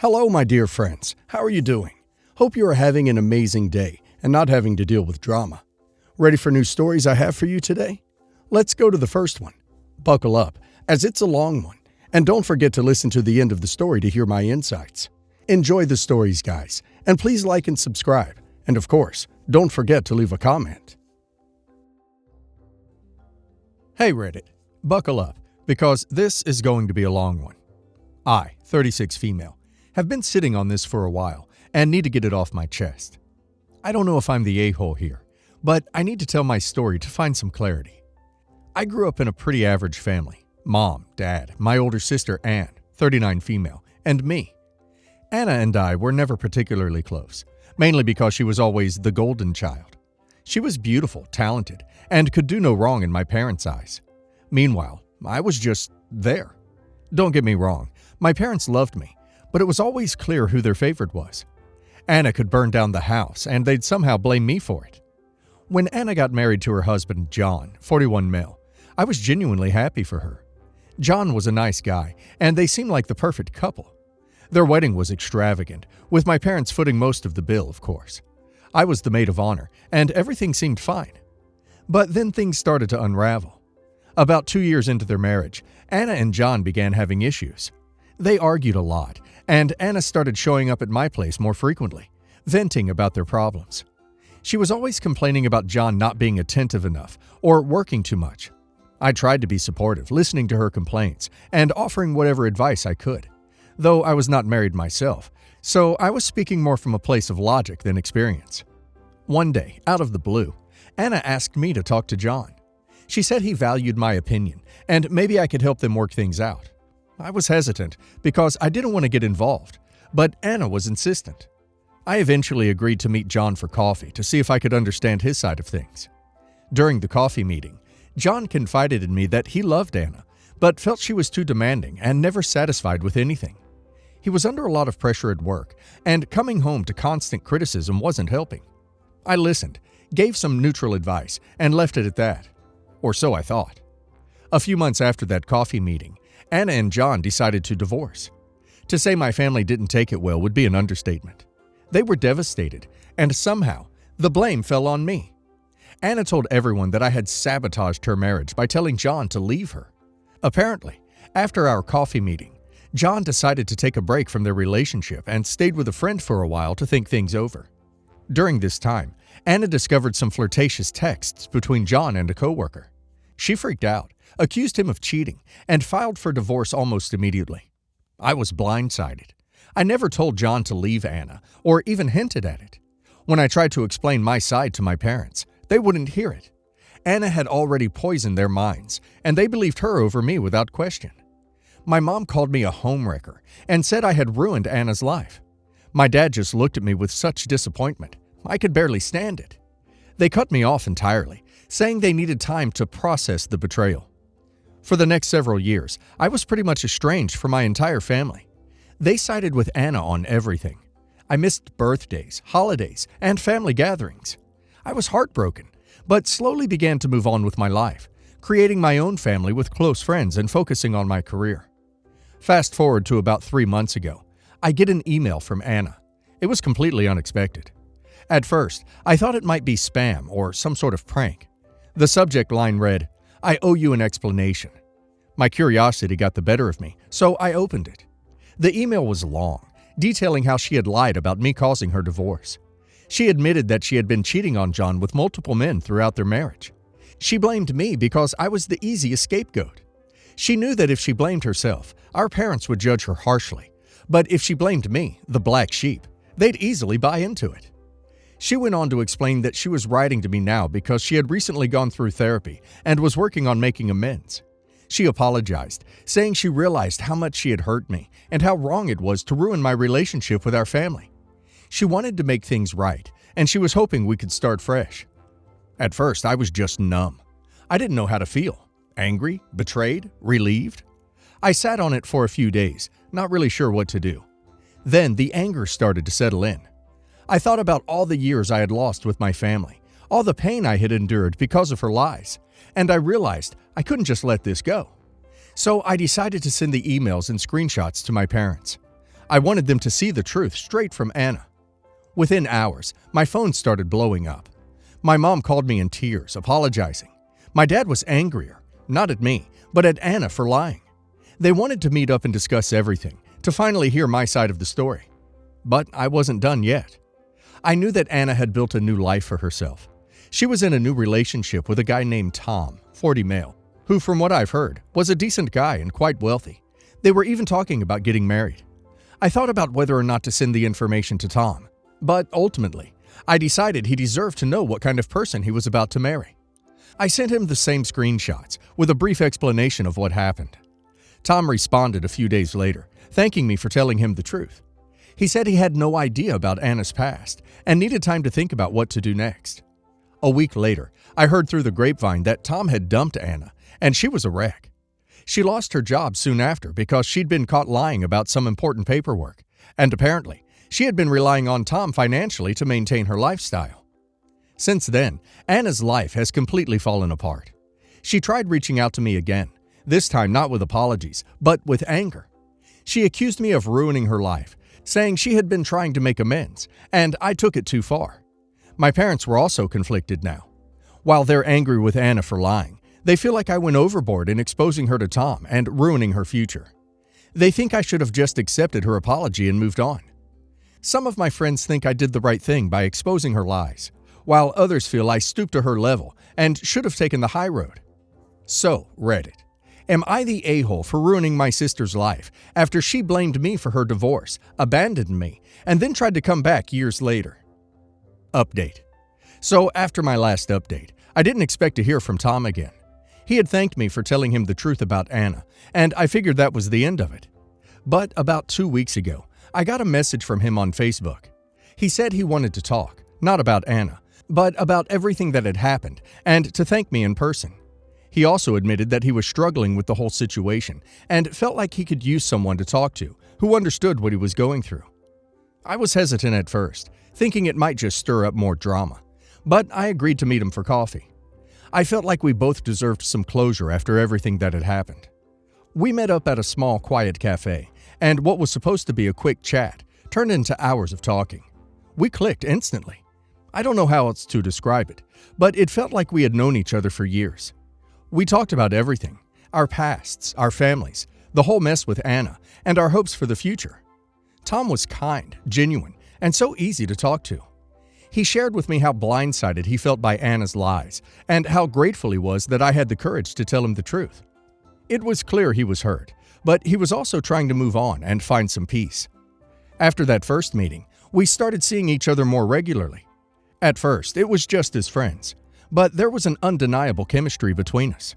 Hello, my dear friends. How are you doing? Hope you are having an amazing day and not having to deal with drama. Ready for new stories I have for you today? Let's go to the first one. Buckle up, as it's a long one, and don't forget to listen to the end of the story to hear my insights. Enjoy the stories, guys, and please like and subscribe. And of course, don't forget to leave a comment. Hey Reddit, buckle up, because this is going to be a long one. I, 36 female, have been sitting on this for a while and need to get it off my chest. I don't know if I'm the a-hole here, but I need to tell my story to find some clarity. I grew up in a pretty average family. Mom, dad, my older sister Anne, 39 female, and me. Anna and I were never particularly close, mainly because she was always the golden child. She was beautiful, talented, and could do no wrong in my parents' eyes. Meanwhile, I was just there. Don't get me wrong, my parents loved me, but it was always clear who their favorite was. Anna could burn down the house, and they'd somehow blame me for it. When Anna got married to her husband, John, 41 male, I was genuinely happy for her. John was a nice guy, and they seemed like the perfect couple. Their wedding was extravagant, with my parents footing most of the bill, of course. I was the maid of honor, and everything seemed fine. But then things started to unravel. About 2 years into their marriage, Anna and John began having issues. They argued a lot, and Anna started showing up at my place more frequently, venting about their problems. She was always complaining about John not being attentive enough or working too much. I tried to be supportive, listening to her complaints and offering whatever advice I could, though I was not married myself, so I was speaking more from a place of logic than experience. One day, out of the blue, Anna asked me to talk to John. She said he valued my opinion, and maybe I could help them work things out. I was hesitant because I didn't want to get involved, but Anna was insistent. I eventually agreed to meet John for coffee to see if I could understand his side of things. During the coffee meeting, John confided in me that he loved Anna, but felt she was too demanding and never satisfied with anything. He was under a lot of pressure at work, and coming home to constant criticism wasn't helping. I listened, gave some neutral advice, and left it at that. Or so I thought. A few months after that coffee meeting, Anna and John decided to divorce. To say my family didn't take it well would be an understatement. They were devastated, and somehow, the blame fell on me. Anna told everyone that I had sabotaged her marriage by telling John to leave her. Apparently, after our coffee meeting, John decided to take a break from their relationship and stayed with a friend for a while to think things over. During this time, Anna discovered some flirtatious texts between John and a coworker. She freaked out, accused him of cheating, and filed for divorce almost immediately. I was blindsided. I never told John to leave Anna, or even hinted at it. When I tried to explain my side to my parents, they wouldn't hear it. Anna had already poisoned their minds, and they believed her over me without question. My mom called me a homewrecker and said I had ruined Anna's life. My dad just looked at me with such disappointment. I could barely stand it. They cut me off entirely, saying they needed time to process the betrayal. For the next several years, I was pretty much estranged from my entire family. They sided with Anna on everything. I missed birthdays, holidays, and family gatherings. I was heartbroken, but slowly began to move on with my life, creating my own family with close friends and focusing on my career. Fast forward to about 3 months ago, I get an email from Anna. It was completely unexpected. At first, I thought it might be spam or some sort of prank. The subject line read, "I owe you an explanation." My curiosity got the better of me, so I opened it. The email was long, detailing how she had lied about me causing her divorce. She admitted that she had been cheating on John with multiple men throughout their marriage. She blamed me because I was the easiest scapegoat. She knew that if she blamed herself, our parents would judge her harshly. But if she blamed me, the black sheep, they'd easily buy into it. She went on to explain that she was writing to me now because she had recently gone through therapy and was working on making amends. She apologized, saying she realized how much she had hurt me and how wrong it was to ruin my relationship with our family. She wanted to make things right, and she was hoping we could start fresh. At first, I was just numb. I didn't know how to feel. Angry, betrayed, relieved. I sat on it for a few days, not really sure what to do. Then the anger started to settle in. I thought about all the years I had lost with my family, all the pain I had endured because of her lies, and I realized I couldn't just let this go. So I decided to send the emails and screenshots to my parents. I wanted them to see the truth straight from Anna. Within hours, my phone started blowing up. My mom called me in tears, apologizing. My dad was angrier, not at me, but at Anna for lying. They wanted to meet up and discuss everything, to finally hear my side of the story. But I wasn't done yet. I knew that Anna had built a new life for herself. She was in a new relationship with a guy named Tom, 40 male, who, from what I've heard, was a decent guy and quite wealthy. They were even talking about getting married. I thought about whether or not to send the information to Tom, but ultimately, I decided he deserved to know what kind of person he was about to marry. I sent him the same screenshots with a brief explanation of what happened. Tom responded a few days later, thanking me for telling him the truth. He said he had no idea about Anna's past and needed time to think about what to do next. A week later, I heard through the grapevine that Tom had dumped Anna, and she was a wreck. She lost her job soon after because she'd been caught lying about some important paperwork, and apparently, she had been relying on Tom financially to maintain her lifestyle. Since then, Anna's life has completely fallen apart. She tried reaching out to me again, this time not with apologies, but with anger. She accused me of ruining her life, saying she had been trying to make amends, and I took it too far. My parents were also conflicted now. While they're angry with Anna for lying, they feel like I went overboard in exposing her to Tom and ruining her future. They think I should have just accepted her apology and moved on. Some of my friends think I did the right thing by exposing her lies, while others feel I stooped to her level and should have taken the high road. So, Reddit, am I the a-hole for ruining my sister's life after she blamed me for her divorce, abandoned me, and then tried to come back years later? Update. So, after my last update, I didn't expect to hear from Tom again. He had thanked me for telling him the truth about Anna, and I figured that was the end of it. But about 2 weeks ago, I got a message from him on Facebook. He said he wanted to talk, not about Anna, but about everything that had happened, and to thank me in person. He also admitted that he was struggling with the whole situation and felt like he could use someone to talk to who understood what he was going through. I was hesitant at first, thinking it might just stir up more drama, but I agreed to meet him for coffee. I felt like we both deserved some closure after everything that had happened. We met up at a small, quiet cafe, and what was supposed to be a quick chat turned into hours of talking. We clicked instantly. I don't know how else to describe it, but it felt like we had known each other for years. We talked about everything, our pasts, our families, the whole mess with Anna, and our hopes for the future. Tom was kind, genuine, and so easy to talk to. He shared with me how blindsided he felt by Anna's lies, and how grateful he was that I had the courage to tell him the truth. It was clear he was hurt, but he was also trying to move on and find some peace. After that first meeting, we started seeing each other more regularly. At first, it was just as friends, but there was an undeniable chemistry between us.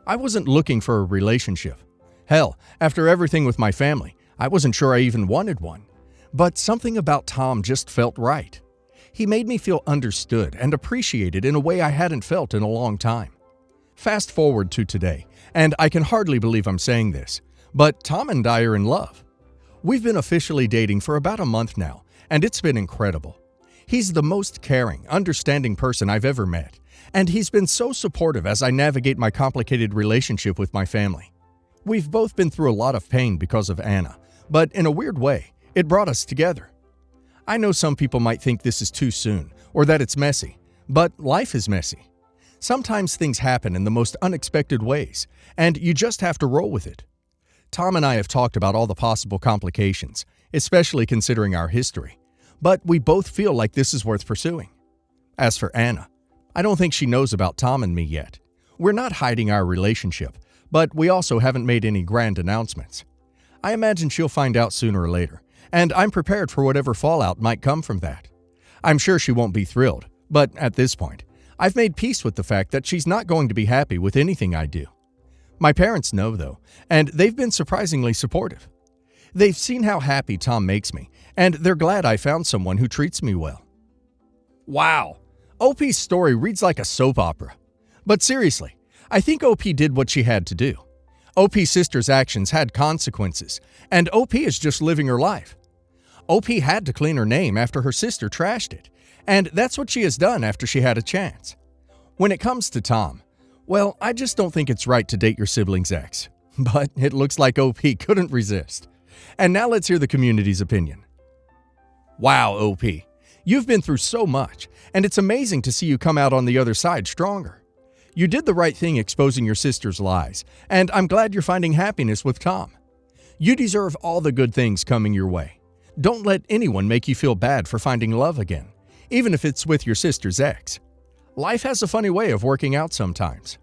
I wasn't looking for a relationship. Hell, after everything with my family, I wasn't sure I even wanted one. But something about Tom just felt right. He made me feel understood and appreciated in a way I hadn't felt in a long time. Fast forward to today, and I can hardly believe I'm saying this, but Tom and I are in love. We've been officially dating for about a month now, and it's been incredible. He's the most caring, understanding person I've ever met, and he's been so supportive as I navigate my complicated relationship with my family. We've both been through a lot of pain because of Anna, but in a weird way, it brought us together. I know some people might think this is too soon, or that it's messy, but life is messy. Sometimes things happen in the most unexpected ways, and you just have to roll with it. Tom and I have talked about all the possible complications, especially considering our history, but we both feel like this is worth pursuing. As for Anna, I don't think she knows about Tom and me yet. We're not hiding our relationship, but we also haven't made any grand announcements. I imagine she'll find out sooner or later, and I'm prepared for whatever fallout might come from that. I'm sure she won't be thrilled, but at this point, I've made peace with the fact that she's not going to be happy with anything I do. My parents know, though, and they've been surprisingly supportive. They've seen how happy Tom makes me, and they're glad I found someone who treats me well. Wow! OP's story reads like a soap opera. But seriously, I think OP did what she had to do. OP's sister's actions had consequences, and OP is just living her life. OP had to clean her name after her sister trashed it, and that's what she has done after she had a chance. When it comes to Tom, well, I just don't think it's right to date your sibling's ex. But it looks like OP couldn't resist. And now let's hear the community's opinion. Wow, OP. You've been through so much, and it's amazing to see you come out on the other side stronger. You did the right thing exposing your sister's lies, and I'm glad you're finding happiness with Tom. You deserve all the good things coming your way. Don't let anyone make you feel bad for finding love again, even if it's with your sister's ex. Life has a funny way of working out sometimes.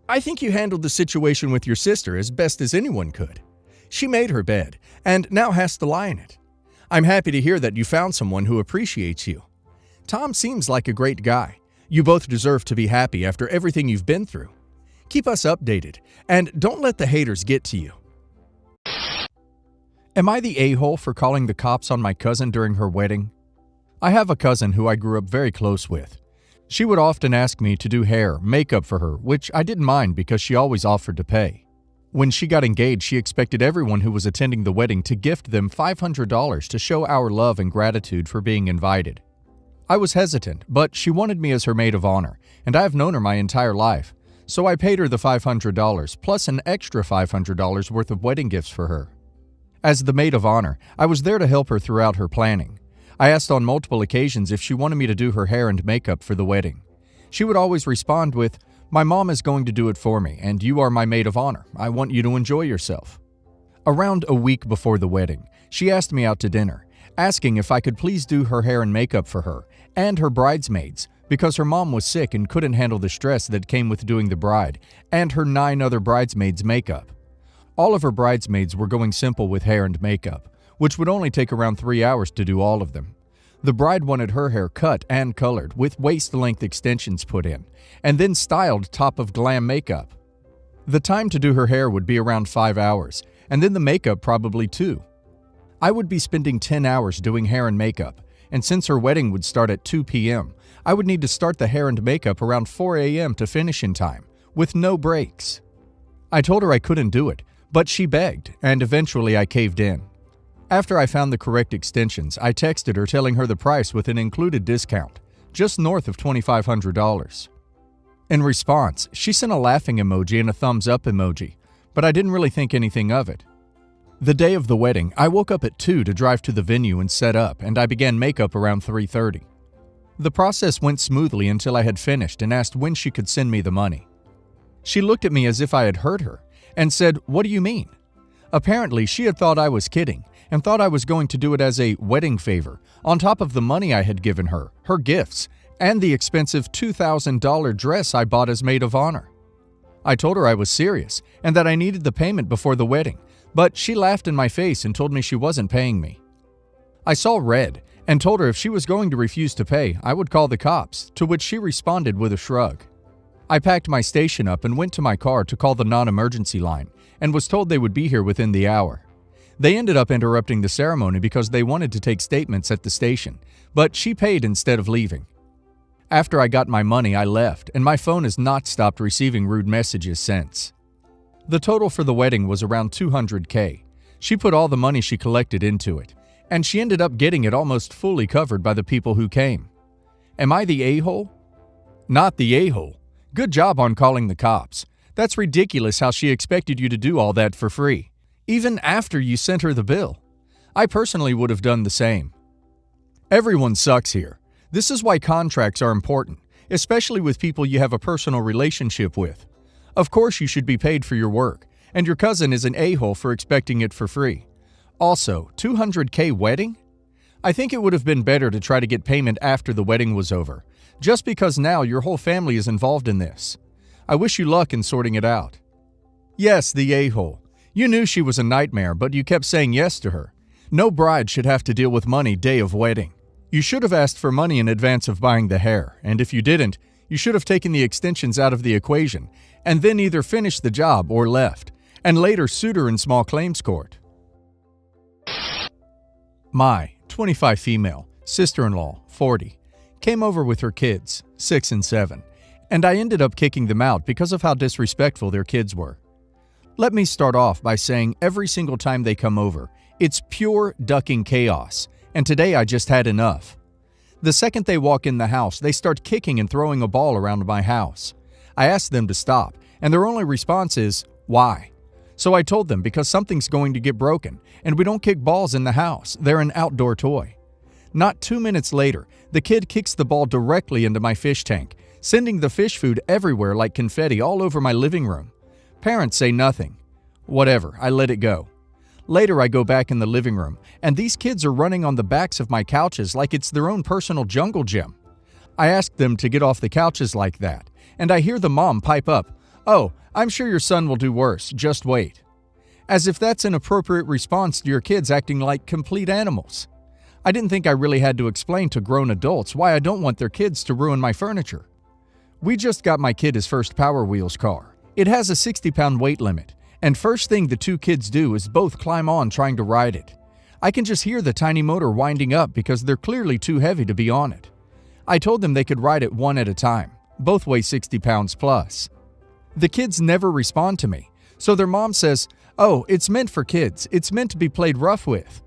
I think you handled the situation with your sister as best as anyone could. She made her bed, and now has to lie in it. I'm happy to hear that you found someone who appreciates you. Tom seems like a great guy. You both deserve to be happy after everything you've been through. Keep us updated, and don't let the haters get to you. Am I the a-hole for calling the cops on my cousin during her wedding? I have a cousin who I grew up very close with. She would often ask me to do hair, makeup for her, which I didn't mind because she always offered to pay. When she got engaged, she expected everyone who was attending the wedding to gift them $500 to show our love and gratitude for being invited. I was hesitant, but she wanted me as her maid of honor, and I have known her my entire life, so I paid her the $500 plus an extra $500 worth of wedding gifts for her. As the maid of honor, I was there to help her throughout her planning. I asked on multiple occasions if she wanted me to do her hair and makeup for the wedding. She would always respond with, "My mom is going to do it for me, and you are my maid of honor. I want you to enjoy yourself." Around a week before the wedding, she asked me out to dinner, asking if I could please do her hair and makeup for her and her bridesmaids because her mom was sick and couldn't handle the stress that came with doing the bride and her 9 other bridesmaids' makeup. All of her bridesmaids were going simple with hair and makeup, which would only take around 3 hours to do all of them. The bride wanted her hair cut and colored with waist-length extensions put in, and then styled top of glam makeup. The time to do her hair would be around 5 hours, and then the makeup probably 2. I would be spending 10 hours doing hair and makeup, and since her wedding would start at 2 p.m., I would need to start the hair and makeup around 4 a.m. to finish in time, with no breaks. I told her I couldn't do it, but she begged, and eventually I caved in. After I found the correct extensions, I texted her telling her the price with an included discount, just north of $2,500. In response, she sent a laughing emoji and a thumbs up emoji, but I didn't really think anything of it. The day of the wedding, I woke up at 2 to drive to the venue and set up, and I began makeup around 3:30. The process went smoothly until I had finished and asked when she could send me the money. She looked at me as if I had hurt her and said, "What do you mean?" Apparently, she had thought I was kidding and thought I was going to do it as a wedding favor, on top of the money I had given her, her gifts, and the expensive $2,000 dress I bought as maid of honor. I told her I was serious and that I needed the payment before the wedding, but she laughed in my face and told me she wasn't paying me. I saw red and told her if she was going to refuse to pay, I would call the cops, to which she responded with a shrug. I packed my station up and went to my car to call the non-emergency line and was told they would be here within the hour. They ended up interrupting the ceremony because they wanted to take statements at the station, but she paid instead of leaving. After I got my money, I left, and my phone has not stopped receiving rude messages since. The total for the wedding was around $200K. She put all the money she collected into it, and she ended up getting it almost fully covered by the people who came. Am I the a-hole? Not the a-hole. Good job on calling the cops. That's ridiculous how she expected you to do all that for free, even after you sent her the bill. I personally would have done the same. Everyone sucks here. This is why contracts are important, especially with people you have a personal relationship with. Of course you should be paid for your work, and your cousin is an a-hole for expecting it for free. Also, $200K wedding? I think it would have been better to try to get payment after the wedding was over, just because now your whole family is involved in this. I wish you luck in sorting it out. Yes, the a-hole. You knew she was a nightmare, but you kept saying yes to her. No bride should have to deal with money day of wedding. You should have asked for money in advance of buying the hair, and if you didn't, you should have taken the extensions out of the equation, and then either finished the job or left, and later sued her in small claims court. My 25 female, sister-in-law, 40, came over with her kids, 6 and 7, and I ended up kicking them out because of how disrespectful their kids were. Let me start off by saying every single time they come over, it's pure ducking chaos, and today I just had enough. The second they walk in the house, they start kicking and throwing a ball around my house. I asked them to stop, and their only response is, "Why?" So I told them because something's going to get broken, and we don't kick balls in the house, they're an outdoor toy. Not 2 minutes later, the kid kicks the ball directly into my fish tank, sending the fish food everywhere like confetti all over my living room. Parents say nothing. Whatever, I let it go. Later, I go back in the living room, and these kids are running on the backs of my couches like it's their own personal jungle gym. I ask them to get off the couches like that, and I hear the mom pipe up, "Oh, I'm sure your son will do worse, just wait." As if that's an appropriate response to your kids acting like complete animals. I didn't think I really had to explain to grown adults why I don't want their kids to ruin my furniture. We just got my kid his first Power Wheels car. It has a 60-pound weight limit, and first thing the two kids do is both climb on trying to ride it. I can just hear the tiny motor winding up because they're clearly too heavy to be on it. I told them they could ride it one at a time. Both weigh 60 pounds plus. The kids never respond to me, so their mom says, "Oh, it's meant for kids. It's meant to be played rough with."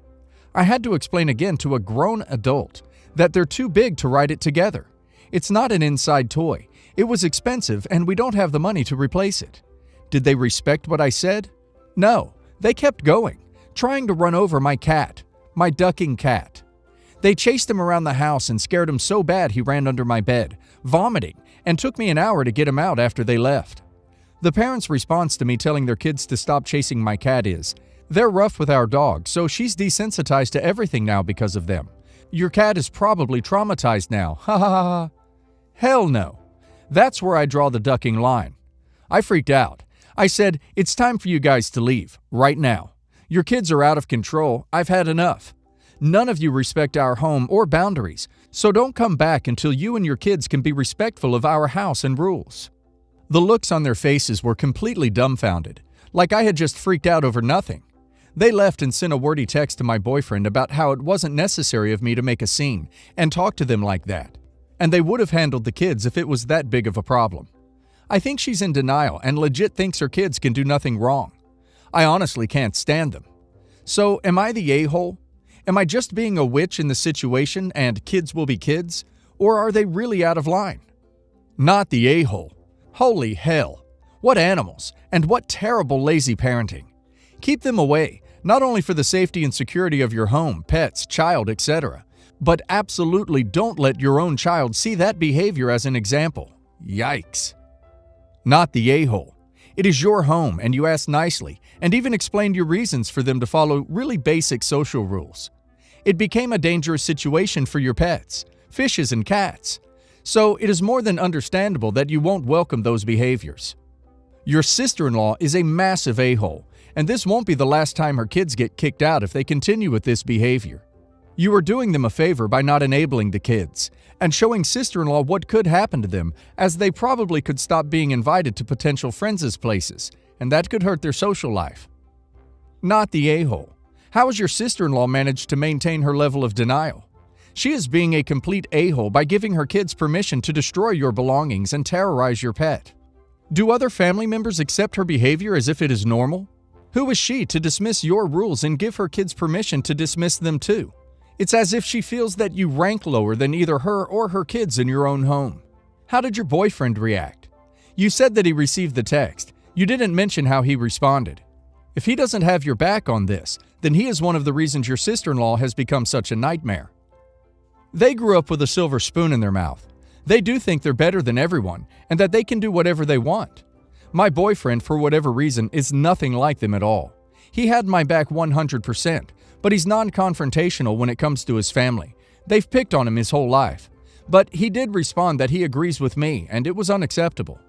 I had to explain again to a grown adult that they're too big to ride it together. It's not an inside toy. It was expensive and we don't have the money to replace it. Did they respect what I said? No, they kept going, trying to run over my cat, my ducking cat. They chased him around the house and scared him so bad he ran under my bed, vomiting, and took me an hour to get him out after they left. The parents' response to me telling their kids to stop chasing my cat is, "They're rough with our dog, so she's desensitized to everything now because of them. Your cat is probably traumatized now, ha ha ha ha." Hell no. That's where I draw the ducking line. I freaked out. I said, "It's time for you guys to leave, right now. Your kids are out of control. I've had enough. None of you respect our home or boundaries, so don't come back until you and your kids can be respectful of our house and rules." The looks on their faces were completely dumbfounded, like I had just freaked out over nothing. They left and sent a wordy text to my boyfriend about how it wasn't necessary of me to make a scene and talk to them like that, and they would have handled the kids if it was that big of a problem. I think she's in denial and legit thinks her kids can do nothing wrong. I honestly can't stand them. So, am I the a-hole? Am I just being a witch in the situation and kids will be kids? Or are they really out of line? Not the a-hole. Holy hell. What animals, and what terrible lazy parenting. Keep them away, not only for the safety and security of your home, pets, child, etc., but absolutely don't let your own child see that behavior as an example. Yikes. Not the a-hole. It is your home and you asked nicely and even explained your reasons for them to follow really basic social rules. It became a dangerous situation for your pets, fishes and cats. So it is more than understandable that you won't welcome those behaviors. Your sister-in-law is a massive a-hole, and this won't be the last time her kids get kicked out if they continue with this behavior. You are doing them a favor by not enabling the kids and showing sister-in-law what could happen to them, as they probably could stop being invited to potential friends' places, and that could hurt their social life. Not the a-hole. How has your sister-in-law managed to maintain her level of denial? She is being a complete a-hole by giving her kids permission to destroy your belongings and terrorize your pet. Do other family members accept her behavior as if it is normal? Who is she to dismiss your rules and give her kids permission to dismiss them too? It's as if she feels that you rank lower than either her or her kids in your own home. How did your boyfriend react? You said that he received the text. You didn't mention how he responded. If he doesn't have your back on this, then he is one of the reasons your sister-in-law has become such a nightmare. They grew up with a silver spoon in their mouth. They do think they're better than everyone and that they can do whatever they want. My boyfriend, for whatever reason, is nothing like them at all. He had my back 100%, but he's non-confrontational when it comes to his family. They've picked on him his whole life. But he did respond that he agrees with me, and it was unacceptable.